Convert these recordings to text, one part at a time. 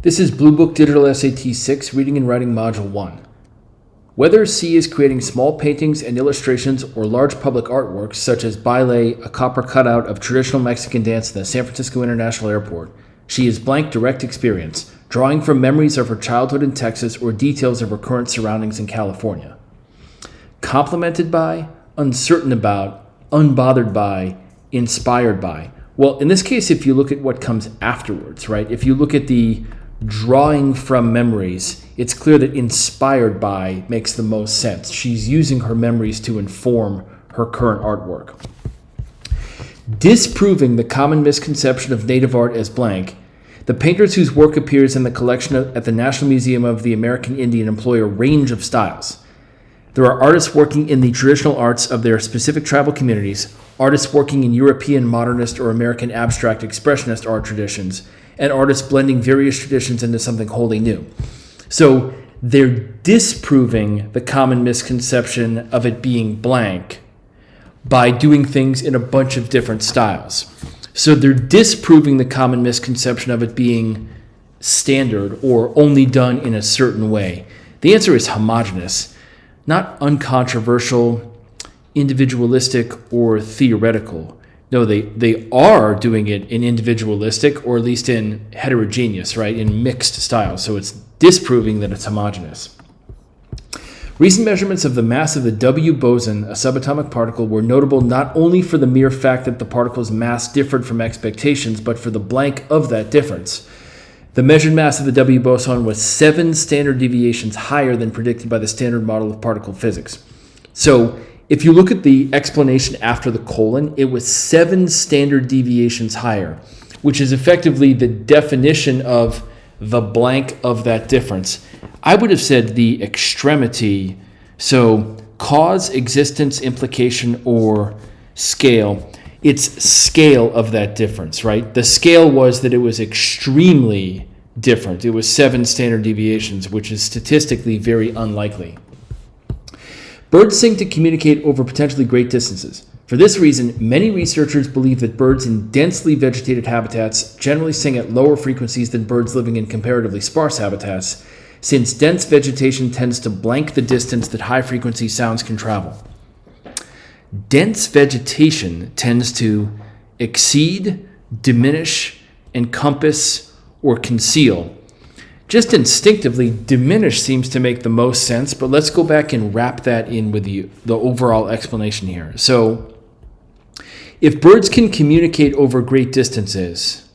This is Bluebook Digital SAT 6, Reading and Writing Module 1. Whether C is creating small paintings and illustrations or large public artworks such as ballet, a copper cutout of traditional Mexican dance in the San Francisco International Airport, she is blank direct experience, drawing from memories of her childhood in Texas or details of her current surroundings in California. Complemented by, uncertain about, unbothered by, inspired by. Well, in this case, if you look at what comes afterwards, right? If you look at the drawing from memories, it's clear that inspired by makes the most sense. She's using her memories to inform her current artwork. Disproving the common misconception of native art as blank, the painters whose work appears in the collection at the National Museum of the American Indian employ a range of styles. There are artists working in the traditional arts of their specific tribal communities, artists working in European modernist or American abstract expressionist art traditions, and artists blending various traditions into something wholly new. So they're disproving the common misconception of it being blank by doing things in a bunch of different styles. So they're disproving the common misconception of it being standard or only done in a certain way. The answer is homogeneous, not uncontroversial, individualistic, or theoretical. No, they are doing it in individualistic or at least in heterogeneous, right? In mixed styles. So it's disproving that it's homogeneous. Recent measurements of the mass of the W boson, a subatomic particle, were notable not only for the mere fact that the particle's mass differed from expectations, but for the blank of that difference. The measured mass of the W boson was 7 standard deviations higher than predicted by the standard model of particle physics. So if you look at the explanation after the colon, it was 7 standard deviations higher, which is effectively the definition of the blank of that difference. I would have said the extremity, so cause, existence, implication, or scale. It's scale of that difference, right? The scale was that it was extremely different. It was 7 standard deviations, which is statistically very unlikely. Birds sing to communicate over potentially great distances. For this reason, many researchers believe that birds in densely vegetated habitats generally sing at lower frequencies than birds living in comparatively sparse habitats, since dense vegetation tends to blank the distance that high-frequency sounds can travel. Dense vegetation tends to exceed, diminish, encompass, or conceal. Just instinctively, diminish seems to make the most sense, but let's go back and wrap that in with the overall explanation here. So, if birds can communicate over great distances,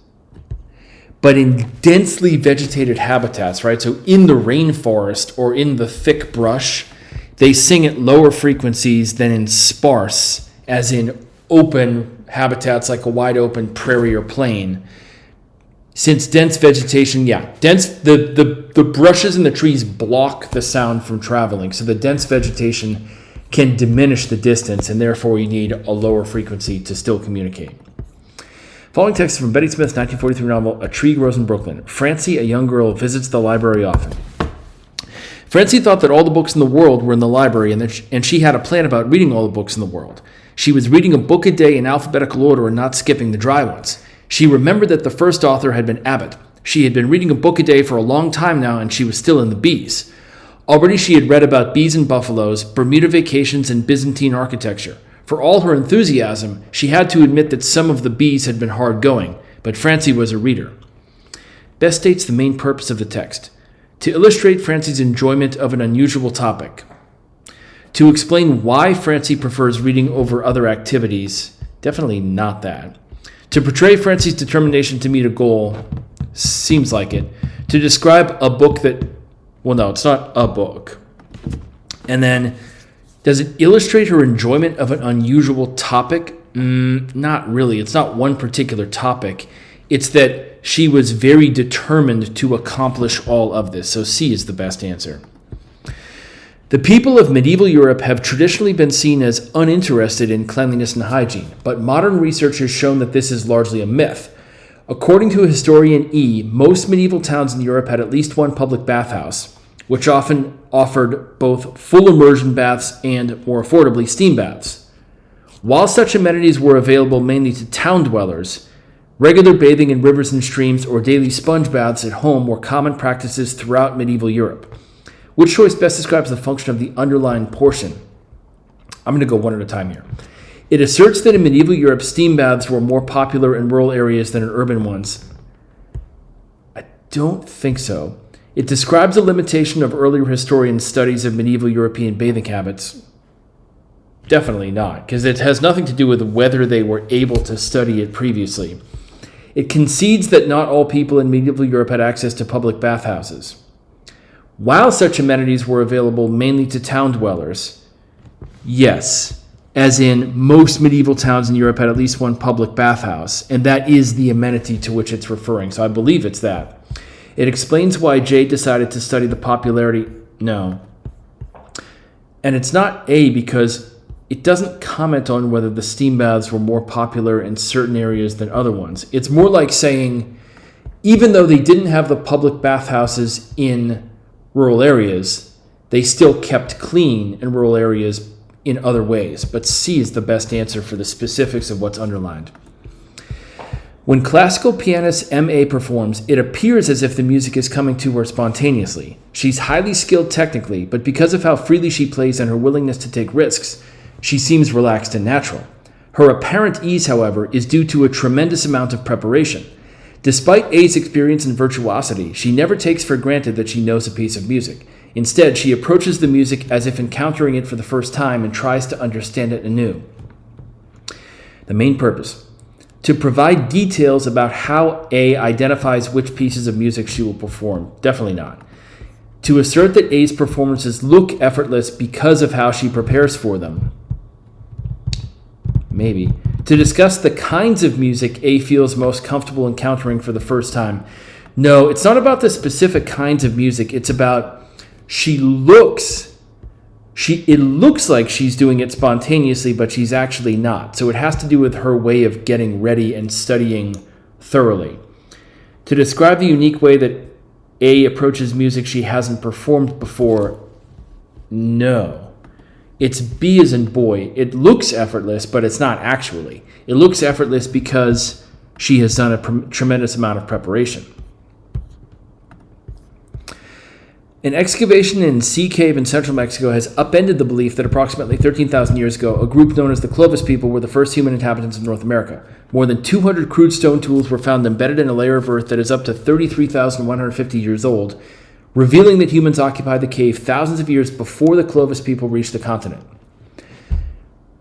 but in densely vegetated habitats, right? So in the rainforest or in the thick brush, they sing at lower frequencies than in sparse, as in open habitats like a wide open prairie or plain. Since dense vegetation, the brushes and the trees block the sound from traveling. So the dense vegetation can diminish the distance, and therefore you need a lower frequency to still communicate. Following text is from Betty Smith's 1943 novel, A Tree Grows in Brooklyn. Francie, a young girl, visits the library often. Francie thought that all the books in the world were in the library, and she had a plan about reading all the books in the world. She was reading a book a day in alphabetical order and not skipping the dry ones. She remembered that the first author had been Abbott. She had been reading a book a day for a long time now, and she was still in the bees. Already she had read about bees and buffaloes, Bermuda vacations, and Byzantine architecture. For all her enthusiasm, she had to admit that some of the bees had been hard going, but Francie was a reader. Best states the main purpose of the text: to illustrate Francie's enjoyment of an unusual topic, to explain why Francie prefers reading over other activities, definitely not that, to portray Francie's determination to meet a goal, seems like it, to describe a book that, well, no, it's not a book. And then, does it illustrate her enjoyment of an unusual topic? Not really. It's not one particular topic. It's that she was very determined to accomplish all of this. So C is the best answer. The people of medieval Europe have traditionally been seen as uninterested in cleanliness and hygiene, but modern research has shown that this is largely a myth. According to historian E., most medieval towns in Europe had at least one public bathhouse, which often offered both full immersion baths and, more affordably, steam baths. While such amenities were available mainly to town dwellers, Regular bathing in rivers and streams or daily sponge baths at home were common practices throughout medieval Europe. Which choice best describes the function of the underlined portion? I'm going to go one at a time here. It asserts that in medieval Europe, steam baths were more popular in rural areas than in urban ones. I don't think so. It describes a limitation of earlier historians' studies of medieval European bathing habits. Definitely not, because it has nothing to do with whether they were able to study it previously. It concedes that not all people in medieval Europe had access to public bathhouses. While such amenities were available mainly to town dwellers, yes, as in most medieval towns in Europe had at least one public bathhouse, and that is the amenity to which it's referring, so I believe it's that. It explains why Jay decided to study the popularity. No. And it's not A, because it doesn't comment on whether the steam baths were more popular in certain areas than other ones. It's more like saying, even though they didn't have the public bathhouses in rural areas, they still kept clean in rural areas in other ways. But C is the best answer for the specifics of what's underlined. When classical pianist M.A. performs, it appears as if the music is coming to her spontaneously. She's highly skilled technically, but because of how freely she plays and her willingness to take risks, she seems relaxed and natural. Her apparent ease, however, is due to a tremendous amount of preparation. Despite A's experience and virtuosity, she never takes for granted that she knows a piece of music. Instead, she approaches the music as if encountering it for the first time and tries to understand it anew. The main purpose: to provide details about how A identifies which pieces of music she will perform. Definitely not. To assert that A's performances look effortless because of how she prepares for them. Maybe. To discuss the kinds of music A feels most comfortable encountering for the first time. No, it's not about the specific kinds of music. It's about it looks like she's doing it spontaneously, but she's actually not. So it has to do with her way of getting ready and studying thoroughly. To describe the unique way that A approaches music she hasn't performed before, no. It's B as in boy. It looks effortless, but it's not actually. It looks effortless because she has done a tremendous amount of preparation. An excavation in Sea Cave in central Mexico has upended the belief that approximately 13,000 years ago, a group known as the Clovis people were the first human inhabitants of North America. More than 200 crude stone tools were found embedded in a layer of earth that is up to 33,150 years old, revealing that humans occupied the cave thousands of years before the Clovis people reached the continent.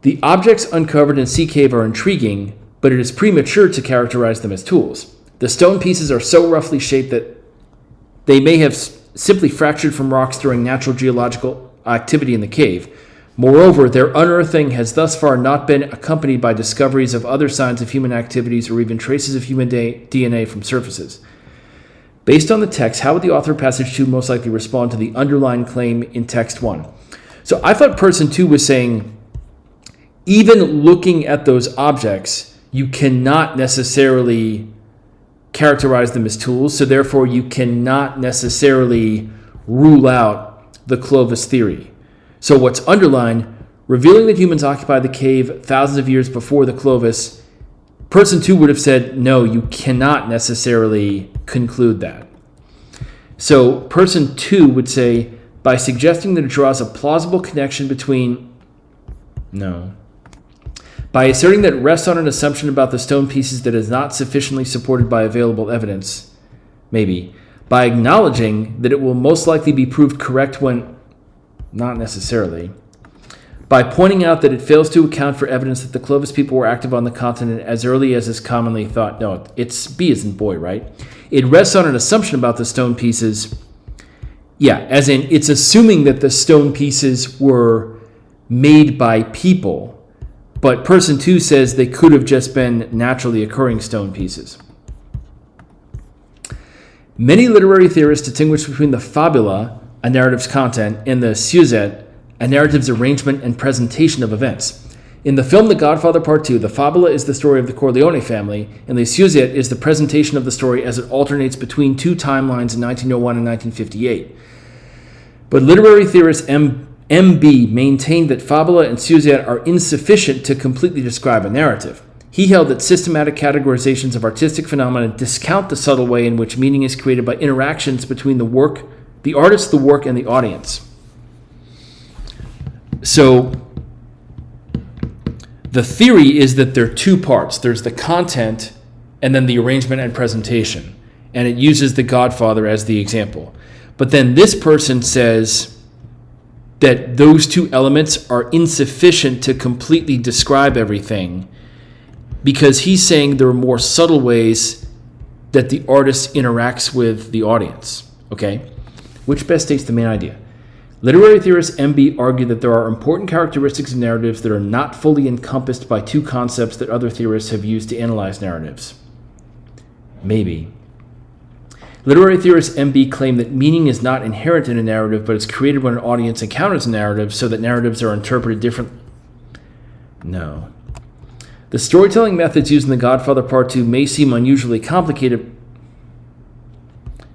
The objects uncovered in Sea Cave are intriguing, but it is premature to characterize them as tools. The stone pieces are so roughly shaped that they may have simply fractured from rocks during natural geological activity in the cave. Moreover, their unearthing has thus far not been accompanied by discoveries of other signs of human activities or even traces of human DNA from surfaces. Based on the text, how would the author of passage 2 most likely respond to the underlined claim in text 1? So I thought person 2 was saying, even looking at those objects, you cannot necessarily characterize them as tools, so therefore you cannot necessarily rule out the Clovis theory. So what's underlined, revealing that humans occupied the cave thousands of years before the Clovis, person 2 would have said, no, you cannot necessarily conclude that. So person 2 would say, by suggesting that it draws a plausible connection between, no. By asserting that it rests on an assumption about the stone pieces that is not sufficiently supported by available evidence, maybe. By acknowledging that it will most likely be proved correct when, not necessarily. By pointing out that it fails to account for evidence that the Clovis people were active on the continent as early as is commonly thought. No, it's B as in boy, right? It rests on an assumption about the stone pieces. Yeah, as in it's assuming that the stone pieces were made by people. But person 2 says they could have just been naturally occurring stone pieces. Many literary theorists distinguish between the fabula, a narrative's content, and the sujet, a narrative's arrangement and presentation of events. In the film The Godfather Part 2, the fabula is the story of the Corleone family, and the sujet is the presentation of the story as it alternates between two timelines in 1901 and 1958. But literary theorist MB maintained that fabula and sujet are insufficient to completely describe a narrative. He held that systematic categorizations of artistic phenomena discount the subtle way in which meaning is created by interactions between the artist, the work, and the audience. So the theory is that there are two parts. There's the content and then the arrangement and presentation. And it uses The Godfather as the example. But then this person says that those two elements are insufficient to completely describe everything, because he's saying there are more subtle ways that the artist interacts with the audience. Okay? Which best states the main idea? Literary theorist MB argued that there are important characteristics of narratives that are not fully encompassed by two concepts that other theorists have used to analyze narratives. Maybe. Literary theorist MB claimed that meaning is not inherent in a narrative, but is created when an audience encounters a narrative, so that narratives are interpreted differently. No. The storytelling methods used in The Godfather Part 2 may seem unusually complicated.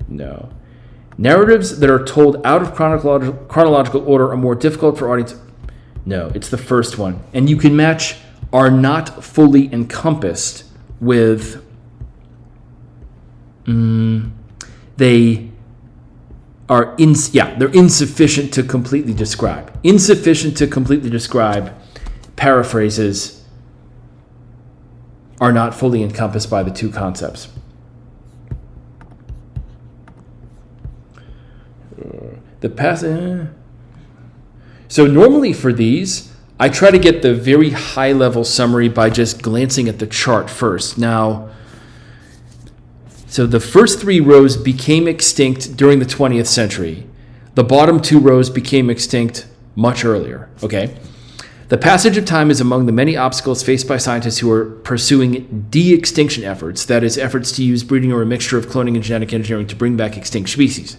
No. Narratives that are told out of chronological order are more difficult for audience. No, it's the first one. And you can match are not fully encompassed with they are they're insufficient to completely describe. Insufficient to completely describe paraphrases are not fully encompassed by the two concepts. So normally for these, I try to get the very high level summary by just glancing at the chart first. Now, so the first three rows became extinct during the 20th century. The bottom two rows became extinct much earlier, okay? The passage of time is among the many obstacles faced by scientists who are pursuing de-extinction efforts, that is, efforts to use breeding or a mixture of cloning and genetic engineering to bring back extinct species.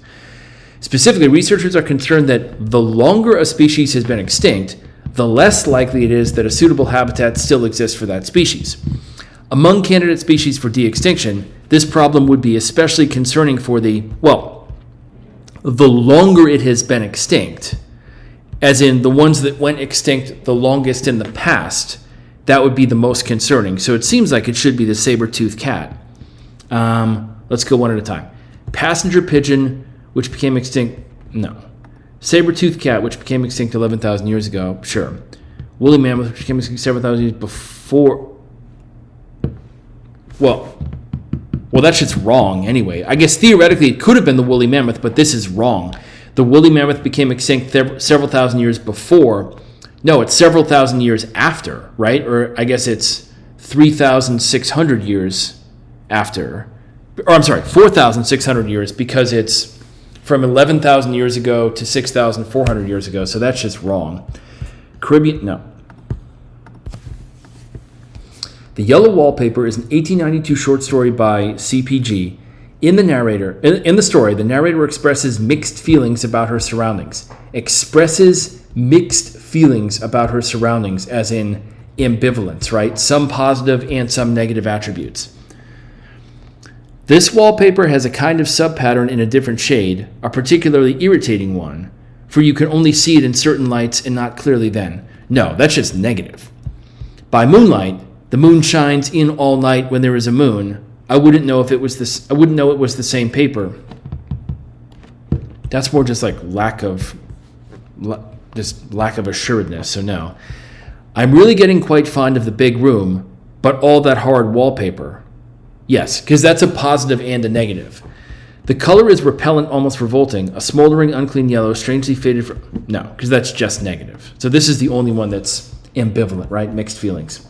Specifically, researchers are concerned that the longer a species has been extinct, the less likely it is that a suitable habitat still exists for that species. Among candidate species for de-extinction, this problem would be especially concerning for the longer it has been extinct, as in the ones that went extinct the longest in the past, that would be the most concerning. So it seems like it should be the saber-toothed cat. Let's go one at a time. Passenger pigeon, which became extinct, no. Saber-toothed cat, which became extinct 11,000 years ago, sure. Woolly mammoth, which became extinct 7,000 years before. Well, that shit's wrong anyway. I guess theoretically it could have been the woolly mammoth, but this is wrong. The woolly mammoth became extinct several thousand years before. No, it's several thousand years after, right? Or I guess it's 3,600 years after. Or I'm sorry, 4,600 years, because it's from 11,000 years ago to 6,400 years ago. So that's just wrong. Caribbean, no. The Yellow Wallpaper is an 1892 short story by CPG. In the story, the narrator expresses mixed feelings about her surroundings. Expresses mixed feelings about her surroundings, as in ambivalence, right? Some positive and some negative attributes. This wallpaper has a kind of subpattern in a different shade, a particularly irritating one, for you can only see it in certain lights and not clearly then. No, that's just negative. By moonlight, the moon shines in all night when there is a moon. I wouldn't know it was the same paper. That's more just like lack of assuredness. So no. I'm really getting quite fond of the big room, but all that hard wallpaper. Yes, because that's a positive and a negative. The color is repellent, almost revolting. A smoldering, unclean yellow, strangely faded from... No, because that's just negative. So this is the only one that's ambivalent, right? Mixed feelings.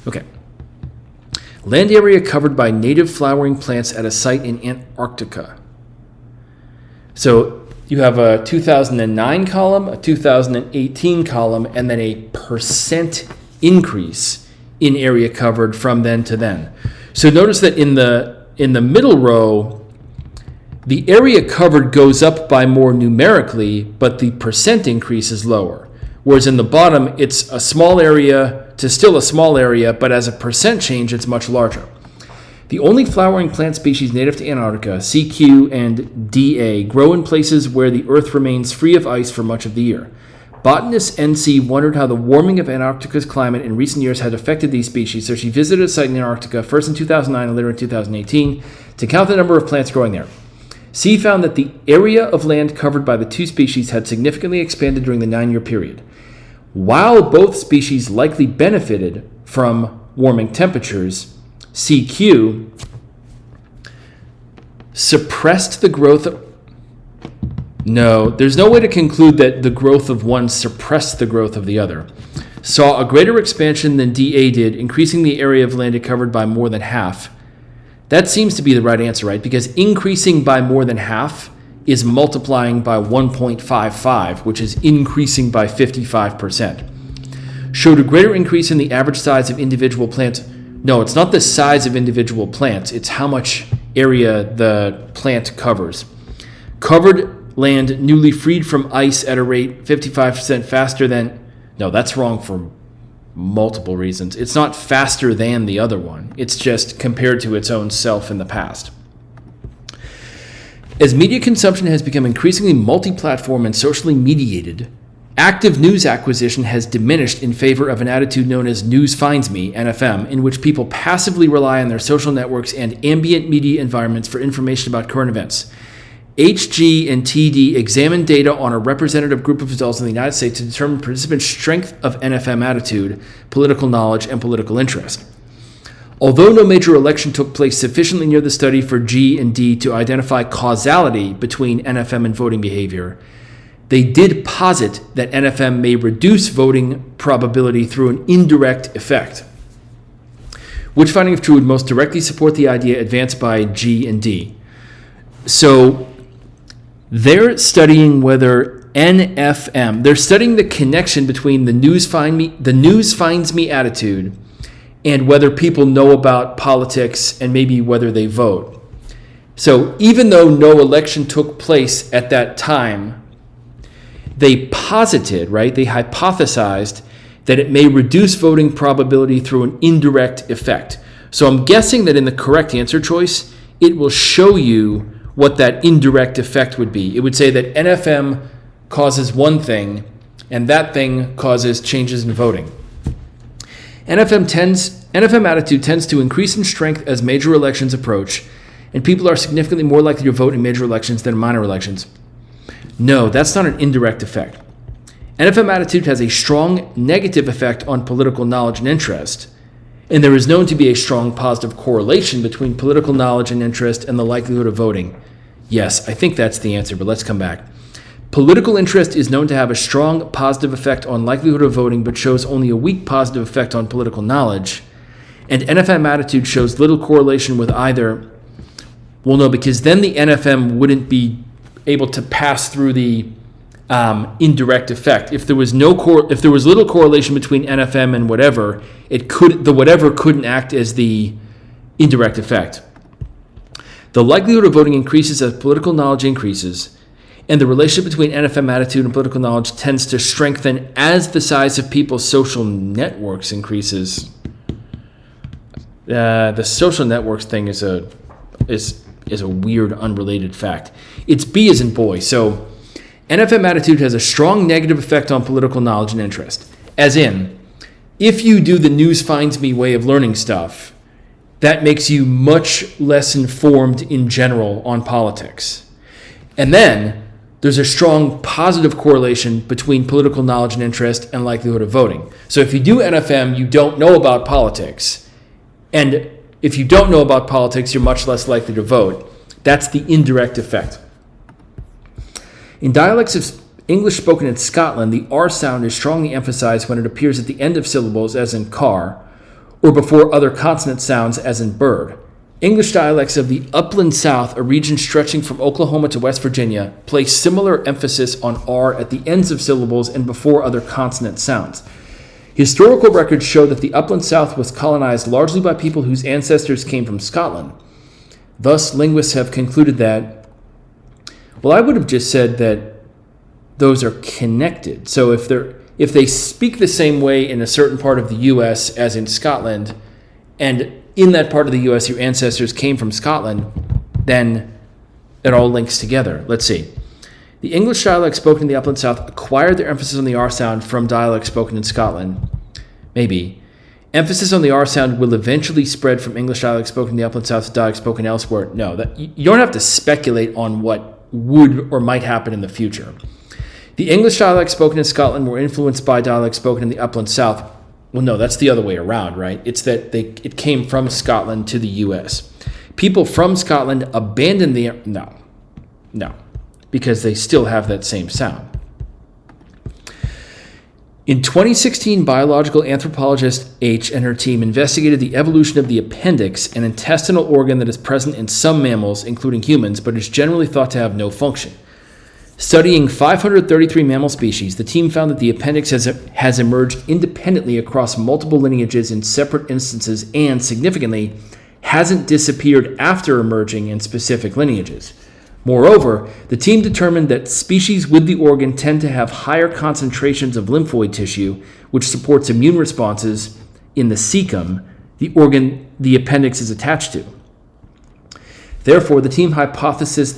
Okay. Land area covered by native flowering plants at a site in Antarctica. So you have a 2009 column, a 2018 column, and then a percent increase in area covered from then to then. So notice that in the middle row, the area covered goes up by more numerically, but the percent increase is lower. Whereas in the bottom, it's a small area to still a small area, but as a percent change, it's much larger. The only flowering plant species native to Antarctica, CQ and DA, grow in places where the Earth remains free of ice for much of the year. Botanist NC wondered how the warming of Antarctica's climate in recent years had affected these species, so she visited a site in Antarctica, first in 2009 and later in 2018, to count the number of plants growing there. C found that the area of land covered by the two species had significantly expanded during the 9-year period. While both species likely benefited from warming temperatures, CQ suppressed the growth of... No, there's no way to conclude that the growth of one suppressed the growth of the other. Saw a greater expansion than DA did, increasing the area of land it covered by more than half. That seems to be the right answer, right? Because increasing by more than half is multiplying by 1.55, which is increasing by 55%. Showed a greater increase in the average size of individual plants. No, it's not the size of individual plants. It's how much area the plant covers. Covered land newly freed from ice at a rate 55% faster than... No, that's wrong for multiple reasons. It's not faster than the other one. It's just compared to its own self in the past. As media consumption has become increasingly multi-platform and socially mediated, active news acquisition has diminished in favor of an attitude known as News Finds Me, NFM, in which people passively rely on their social networks and ambient media environments for information about current events. HG and TD examined data on a representative group of adults in the United States to determine participants' strength of NFM attitude, political knowledge, and political interest. Although no major election took place sufficiently near the study for G and D to identify causality between NFM and voting behavior, they did posit that NFM may reduce voting probability through an indirect effect. Which finding of true would most directly support the idea advanced by G and D? So they're studying whether NFM, they're studying the connection between the news finds me attitude and whether people know about politics and maybe whether they vote. So even though no election took place at that time, they posited, right? They hypothesized that it may reduce voting probability through an indirect effect. So I'm guessing that in the correct answer choice, it will show you what that indirect effect would be. It would say that NFM causes one thing, and that thing causes changes in voting. NFM attitude tends to increase in strength as major elections approach, and people are significantly more likely to vote in major elections than minor elections. No, that's not an indirect effect. NFM attitude has a strong negative effect on political knowledge and interest, and there is known to be a strong positive correlation between political knowledge and interest and the likelihood of voting. Yes, I think that's the answer, but let's come back. Political interest is known to have a strong positive effect on likelihood of voting, but shows only a weak positive effect on political knowledge. And NFM attitude shows little correlation with either. Well, no, because then the NFM wouldn't be able to pass through the indirect effect. If there was little correlation between NFM and whatever, the whatever couldn't act as the indirect effect. The likelihood of voting increases as political knowledge increases, and the relationship between NFM attitude and political knowledge tends to strengthen as the size of people's social networks increases. The social networks thing is a weird, unrelated fact. It's B as in boy. So NFM attitude has a strong negative effect on political knowledge and interest. As in, if you do the News Finds Me way of learning stuff, that makes you much less informed in general on politics. And then there's a strong positive correlation between political knowledge and interest and likelihood of voting. So if you do NFM, you don't know about politics. And if you don't know about politics, you're much less likely to vote. That's the indirect effect. In dialects of English spoken in Scotland, the R sound is strongly emphasized when it appears at the end of syllables, as in car, or before other consonant sounds, as in bird. English dialects of the Upland South, a region stretching from Oklahoma to West Virginia, place similar emphasis on R at the ends of syllables and before other consonant sounds. Historical records show that the Upland South was colonized largely by people whose ancestors came from Scotland. Thus, linguists have concluded that, well, I would have just said that those are connected. So if they speak the same way in a certain part of the U.S. as in Scotland, and in that part of the U.S. your ancestors came from Scotland, then it all links together. Let's see. The English dialects spoken in the Upland South acquired their emphasis on the R sound from dialects spoken in Scotland. Maybe. Emphasis on the R sound will eventually spread from English dialects spoken in the Upland South to dialects spoken elsewhere. No, you don't have to speculate on what would or might happen in the future. The English dialects spoken in Scotland were influenced by dialects spoken in the Upland South. Well, no, that's the other way around, right? It's that it came from Scotland to the U.S. People from Scotland abandoned the... No, because they still have that same sound. In 2016, biological anthropologist H and her team investigated the evolution of the appendix, an intestinal organ that is present in some mammals, including humans, but is generally thought to have no function. Studying 533 mammal species, the team found that the appendix has emerged independently across multiple lineages in separate instances and, significantly, hasn't disappeared after emerging in specific lineages. Moreover, the team determined that species with the organ tend to have higher concentrations of lymphoid tissue, which supports immune responses in the cecum, the organ the appendix is attached to. Therefore, the team hypothesized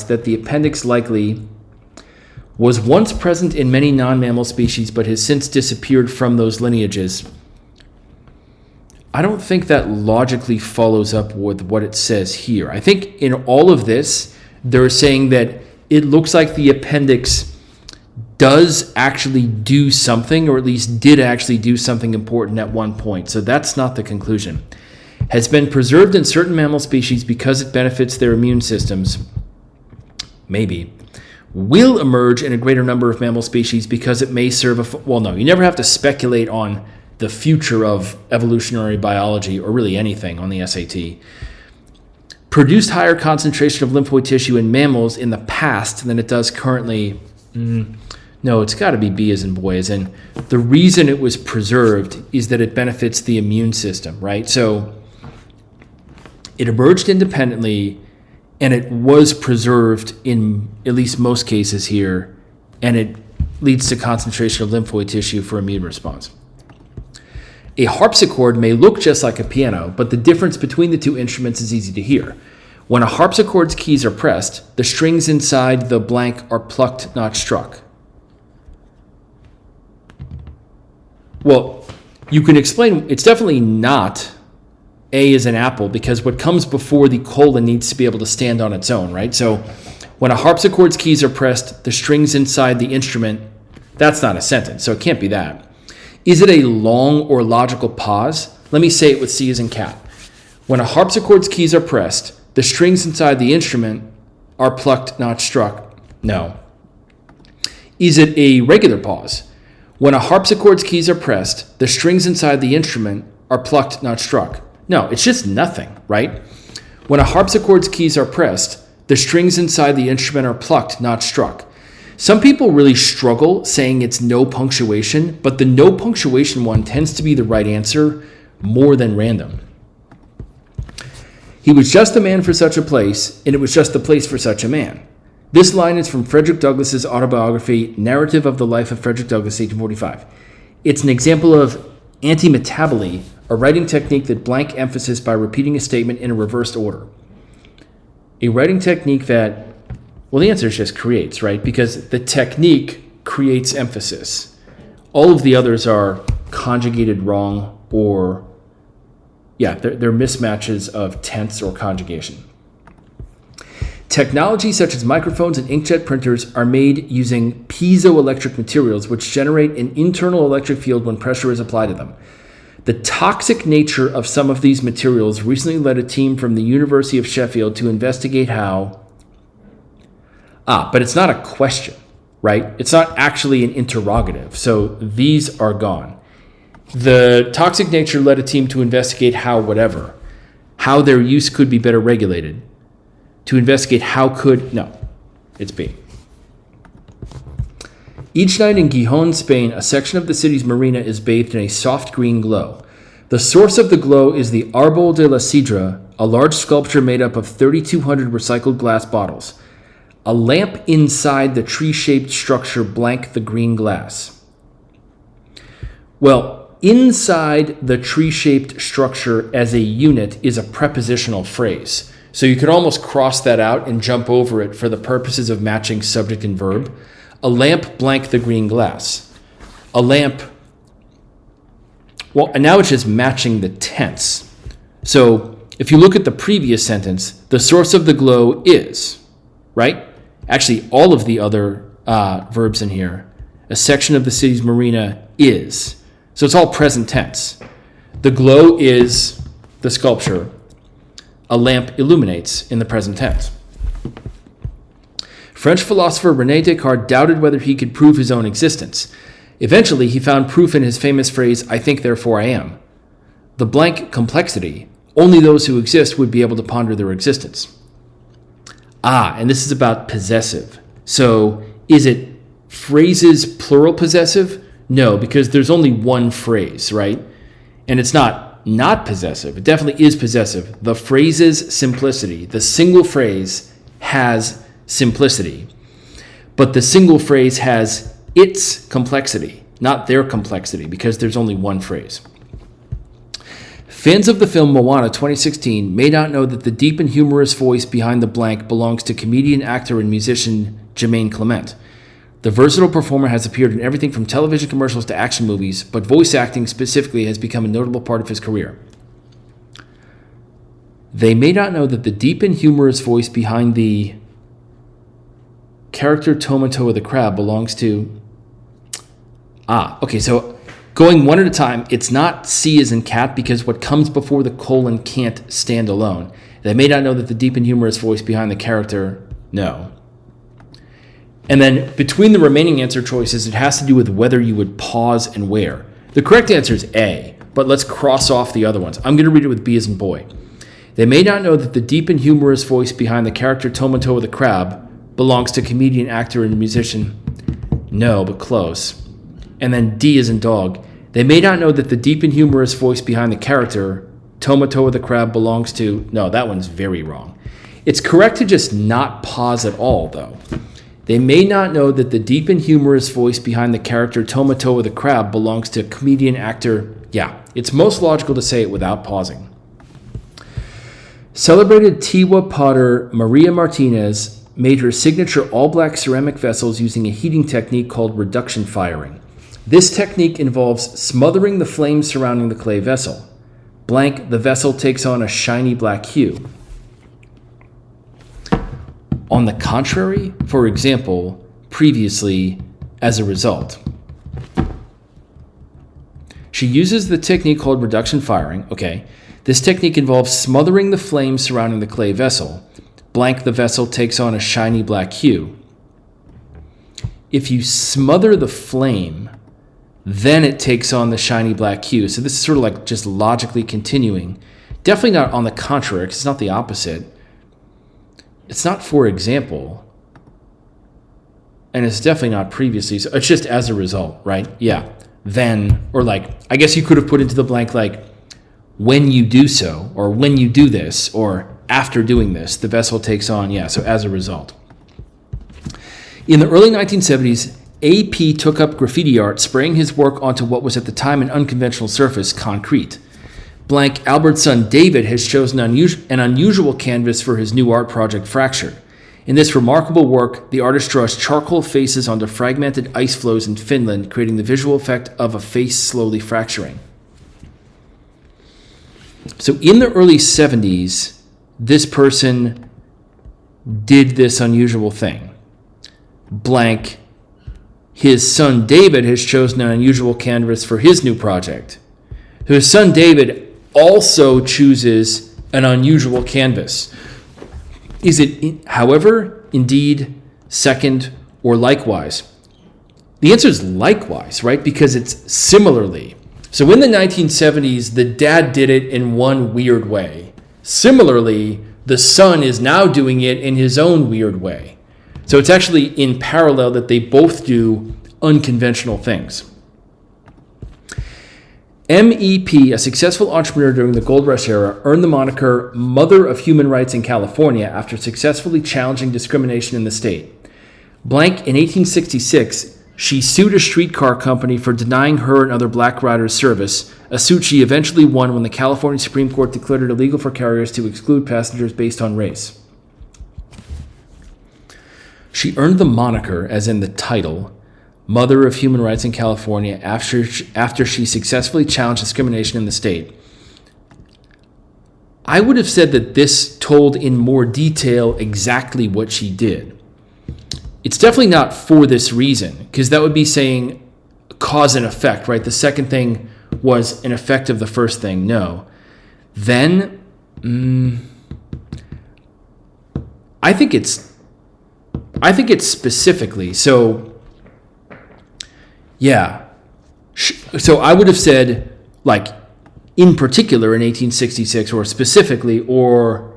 that the appendix likely was once present in many non-mammal species but has since disappeared from those lineages. I don't think that logically follows up with what it says here. I think in all of this, they're saying that it looks like the appendix does actually do something, or at least did actually do something important at one point. So that's not the conclusion. Has been preserved in certain mammal species because it benefits their immune systems. Maybe. Will emerge in a greater number of mammal species because it may serve well, no, you never have to speculate on the future of evolutionary biology, or really anything on the SAT. Produced higher concentration of lymphoid tissue in mammals in the past than it does currently. No, it's got to be B as in boy, as in the reason it was preserved is that it benefits the immune system, right? So it emerged independently and it was preserved in at least most cases here, and it leads to concentration of lymphoid tissue for immune response. A harpsichord may look just like a piano, but the difference between the two instruments is easy to hear. When a harpsichord's keys are pressed, the strings inside the blank are plucked, not struck. Well, you can explain, it's definitely not A as an apple, because what comes before the colon needs to be able to stand on its own, right? So when a harpsichord's keys are pressed, the strings inside the instrument, that's not a sentence, so it can't be that. Is it a long or logical pause? Let me say it with C as in cat. When a harpsichord's keys are pressed, the strings inside the instrument are plucked, not struck. No. Is it a regular pause? When a harpsichord's keys are pressed, the strings inside the instrument are plucked, not struck. No, it's just nothing, right? When a harpsichord's keys are pressed, the strings inside the instrument are plucked, not struck. Some people really struggle saying it's no punctuation, but the no punctuation one tends to be the right answer more than random. He was just the man for such a place, and it was just the place for such a man. This line is from Frederick Douglass's autobiography, Narrative of the Life of Frederick Douglass, 1845. It's an example of antimetaboly, a writing technique that blank emphasis by repeating a statement in a reversed order. A writing technique that, well, the answer is just creates, right? Because the technique creates emphasis. All of the others are conjugated wrong, or, they're mismatches of tense or conjugation. Technology such as microphones and inkjet printers are made using piezoelectric materials, which generate an internal electric field when pressure is applied to them. The toxic nature of some of these materials recently led a team from the University of Sheffield to investigate how... but it's not a question, right? It's not actually an interrogative, so these are gone. The toxic nature led a team to investigate how their use could be better regulated. To investigate it's B. Each night in Gijón, Spain, a section of the city's marina is bathed in a soft green glow. The source of the glow is the Árbol de la Sidra, a large sculpture made up of 3,200 recycled glass bottles. A lamp inside the tree-shaped structure blank the green glass. Well, inside the tree-shaped structure as a unit is a prepositional phrase. So you could almost cross that out and jump over it for the purposes of matching subject and verb. A lamp blank the green glass. A lamp, well, and now it's just matching the tense. So if you look at the previous sentence, the source of the glow is, right? Actually, all of the other verbs in here. A section of the city's marina is. So it's all present tense. The glow is the sculpture. A lamp illuminates in the present tense. French philosopher René Descartes doubted whether he could prove his own existence. Eventually, he found proof in his famous phrase, "I think, therefore I am." The blank complexity, only those who exist would be able to ponder their existence. And this is about possessive. So is it phrases plural possessive? No, because there's only one phrase, right? And it's not possessive. It definitely is possessive. The phrase's simplicity, the single phrase has simplicity, but the single phrase has its complexity, not their complexity, because there's only one phrase. Fans of the film Moana 2016 may not know that the deep and humorous voice behind the blank belongs to comedian, actor, and musician Jermaine Clement. The versatile performer has appeared in everything from television commercials to action movies, but voice acting specifically has become a notable part of his career. They may not know that the deep and humorous voice behind the character Tomatoa the crab belongs to... Okay, so going one at a time, it's not C as in cat because what comes before the colon can't stand alone. They may not know that the deep and humorous voice behind the character... No. And then between the remaining answer choices, it has to do with whether you would pause and where. The correct answer is A, but let's cross off the other ones. I'm going to read it with B as in boy. They may not know that the deep and humorous voice behind the character Tomatoa the crab belongs to comedian, actor, and musician. No, but close. And then D as in dog. They may not know that the deep and humorous voice behind the character Tomatoa the crab belongs to... No, that one's very wrong. It's correct to just not pause at all, though. They may not know that the deep and humorous voice behind the character Tomatoa the crab belongs to comedian, actor... Yeah, it's most logical to say it without pausing. Celebrated Tiwa potter Maria Martinez made her signature all-black ceramic vessels using a heating technique called reduction firing. This technique involves smothering the flames surrounding the clay vessel. Blank, the vessel takes on a shiny black hue. On the contrary, for example, previously, as a result. She uses the technique called reduction firing. Okay. This technique involves smothering the flames surrounding the clay vessel. Blank, the vessel takes on a shiny black hue. If you smother the flame, then it takes on the shiny black hue. So this is sort of like just logically continuing. Definitely not on the contrary, because it's not the opposite. It's not for example. And it's definitely not previously. So it's just as a result, right? Yeah. Then, or like, I guess you could have put into the blank like, when you do so, or when you do this, or after doing this, the vessel takes on, so as a result. In the early 1970s, AP took up graffiti art, spraying his work onto what was at the time an unconventional surface, concrete. Blank, Albert's son David has chosen an unusual canvas for his new art project, Fractured. In this remarkable work, the artist draws charcoal faces onto fragmented ice floes in Finland, creating the visual effect of a face slowly fracturing. So in the early 70s, this person did this unusual thing. Blank, his son David has chosen an unusual canvas for his new project. So his son David also chooses an unusual canvas. Is it, however, indeed, second, or likewise? The answer is likewise, right? Because it's similarly. So in the 1970s, the dad did it in one weird way. Similarly, the son is now doing it in his own weird way. So it's actually in parallel that they both do unconventional things. MEP, a successful entrepreneur during the Gold Rush era, earned the moniker Mother of Human Rights in California after successfully challenging discrimination in the state. Blank, in 1866, She sued a streetcar company for denying her and other black riders service, a suit she eventually won when the California Supreme Court declared it illegal for carriers to exclude passengers based on race. She earned the moniker, as in the title, Mother of Human Rights in California after she successfully challenged discrimination in the state. I would have said that this told in more detail exactly what she did. It's definitely not for this reason, because that would be saying cause and effect, right? The second thing was an effect of the first thing. No. Then, I think it's specifically. So, yeah. So I would have said, like, in particular in 1866, or specifically, or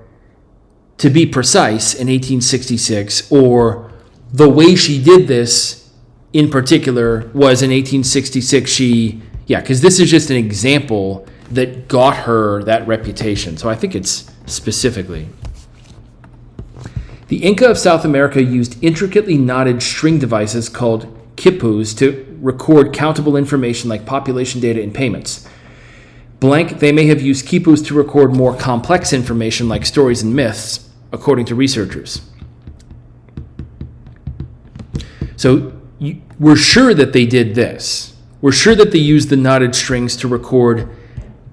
to be precise, in 1866, or the way she did this in particular was in 1866. Because this is just an example that got her that reputation. So I think it's specifically. The Inca of South America used intricately knotted string devices called quipus to record countable information like population data and payments. Blank, they may have used quipus to record more complex information like stories and myths, according to researchers. So we're sure that they did this. We're sure that they used the knotted strings to record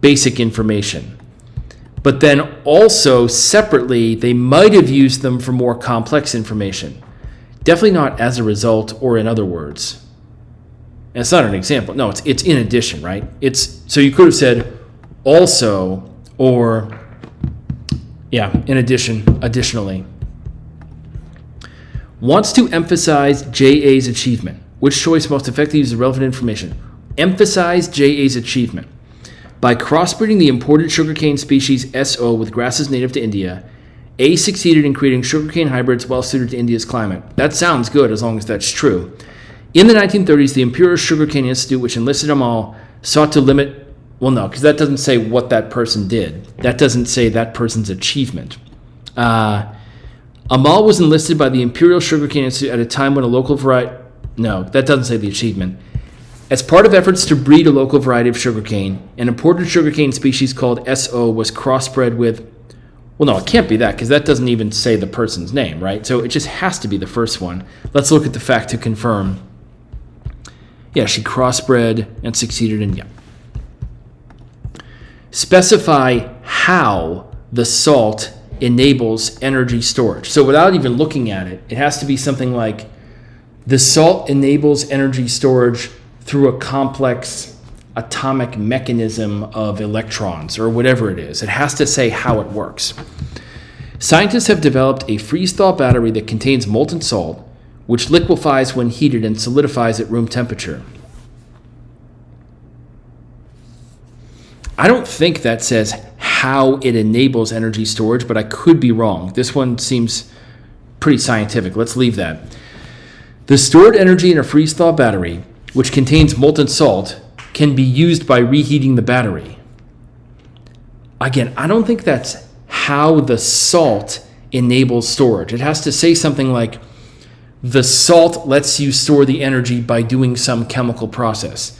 basic information. But then also, separately, they might have used them for more complex information. Definitely not as a result or in other words. And it's not an example. No, it's in addition, right? So you could have said also, or, in addition, additionally. Wants to emphasize JA's achievement. Which choice most effectively uses relevant information? Emphasize JA's achievement. By crossbreeding the imported sugarcane species SO with grasses native to India, A succeeded in creating sugarcane hybrids well suited to India's climate. That sounds good as long as that's true. In the 1930s, the Imperial Sugarcane Institute, which enlisted them all, sought to limit, well, no, because that doesn't say what that person did. That doesn't say that person's achievement. Amal was enlisted by the Imperial Sugarcane Institute at a time when a local variety, no, that doesn't say the achievement. As part of efforts to breed a local variety of sugarcane, an imported sugarcane species called SO was crossbred with, well, no, it can't be that because that doesn't even say the person's name, right? So it just has to be the first one. Let's look at the fact to confirm. Yeah, she crossbred and succeeded in, Specify how the salt enables energy storage. So without even looking at it, it has to be something like the salt enables energy storage through a complex atomic mechanism of electrons or whatever it is. It has to say how it works. Scientists have developed a freeze-thaw battery that contains molten salt, which liquefies when heated and solidifies at room temperature. I don't think that says how it enables energy storage, but I could be wrong. This one seems pretty scientific. Let's leave that. The stored energy in a freeze-thaw battery, which contains molten salt, can be used by reheating the battery. Again, I don't think that's how the salt enables storage. It has to say something like, the salt lets you store the energy by doing some chemical process.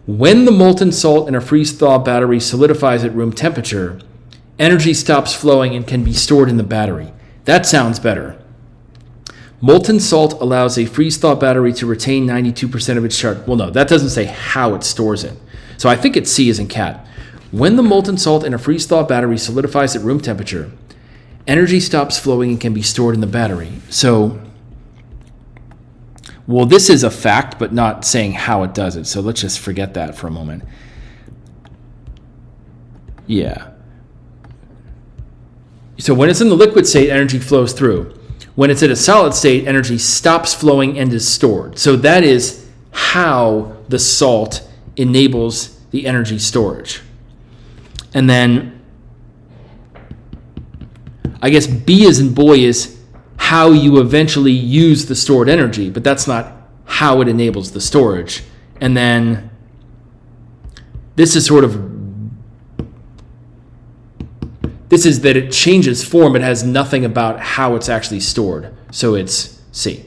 When the molten salt in a freeze-thaw battery solidifies at room temperature, energy stops flowing and can be stored in the battery. That sounds better. Molten salt allows a freeze-thaw battery to retain 92% of its charge. Well, no, that doesn't say how it stores it. So I think it's C as in cat. When the molten salt in a freeze-thaw battery solidifies at room temperature, energy stops flowing and can be stored in the battery. So, well, this is a fact, but not saying how it does it. So let's just forget that for a moment. Yeah. So when it's in the liquid state, energy flows through. When it's at a solid state, energy stops flowing and is stored. So that is how the salt enables the energy storage. And then, I guess B as in boy is how you eventually use the stored energy, but that's not how it enables the storage. And then, this is that it changes form, but has nothing about how it's actually stored. So it's C.